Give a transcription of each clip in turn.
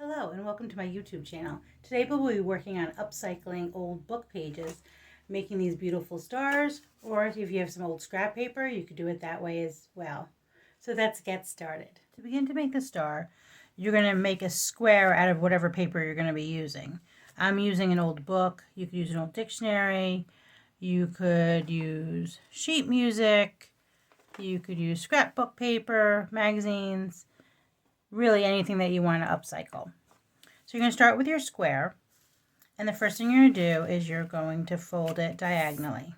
Hello and welcome to my YouTube channel. Today we'll be working on upcycling old book pages, making these beautiful stars, or if you have some old scrap paper, you could do it that way as well. So let's get started. To begin to make the star, you're going to make a square out of whatever paper you're going to be using. I'm using an old book. You could use an old dictionary. You could use sheet music. You could use scrapbook paper, magazines, really anything that you want to upcycle. So you're going to start with your square, and the first thing you're going to do is you're going to fold it diagonally.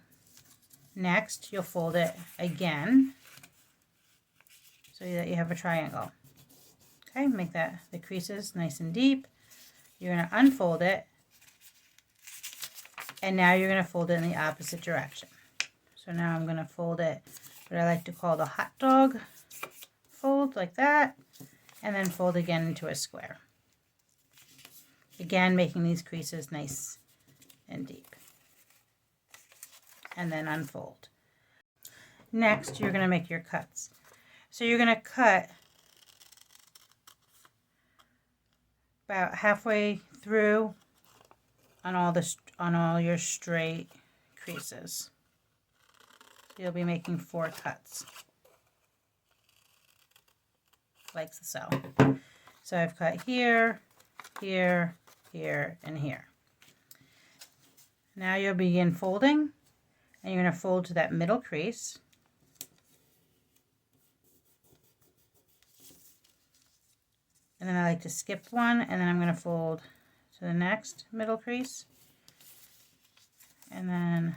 Next, you'll fold it again so that you have a triangle. Okay, make the creases nice and deep. You're going to unfold it, and now you're going to fold it in the opposite direction. So now I'm going to fold it what I like to call the hot dog fold, like that, and then fold again into a square. Again, making these creases nice and deep. And then unfold. Next, you're going to make your cuts. So you're going to cut about halfway through on all your straight creases. You'll be making 4 cuts, like so. So I've cut here, here, here, and here. Now you'll begin folding, and you're going to fold to that middle crease. And then I like to skip one, and then I'm going to fold to the next middle crease. And then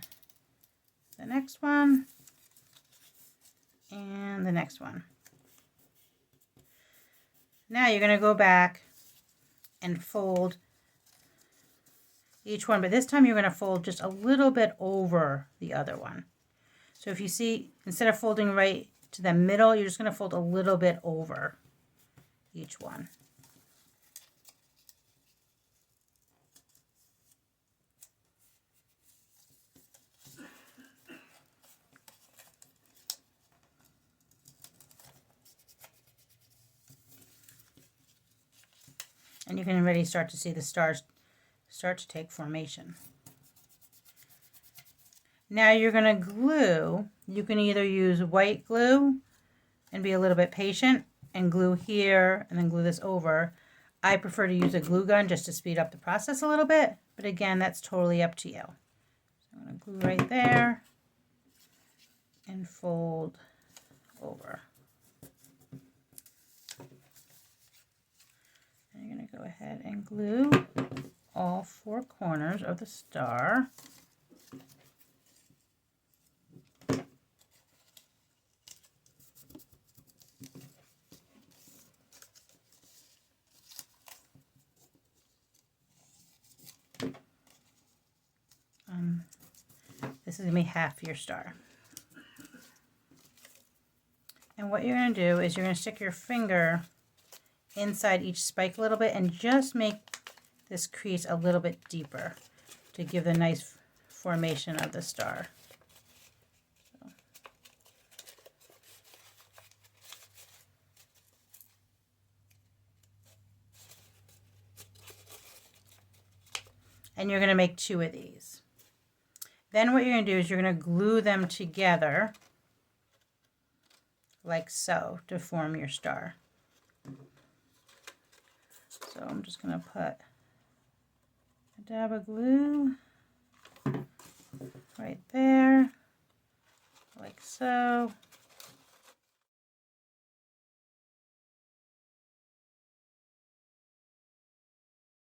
the next one, and the next one. Now you're going to go back and fold each one, but this time you're going to fold just a little bit over the other one. So if you see, instead of folding right to the middle, you're just going to fold a little bit over each one. And you can already start to see the stars start to take formation. Now you're going to glue. You can either use white glue and be a little bit patient and glue here and then glue this over. I prefer to use a glue gun just to speed up the process a little bit, but again, that's totally up to you. So I'm going to glue right there and fold over. You're going to go ahead and glue all 4 corners of the star. This is going to be half your star. And what you're going to do is you're going to stick your finger inside each spike a little bit and just make this crease a little bit deeper to give the nice formation of the star. And you're going to make 2 of these. Then what you're going to do is you're going to glue them together like so to form your star. So I'm just going to put a dab of glue right there, like so.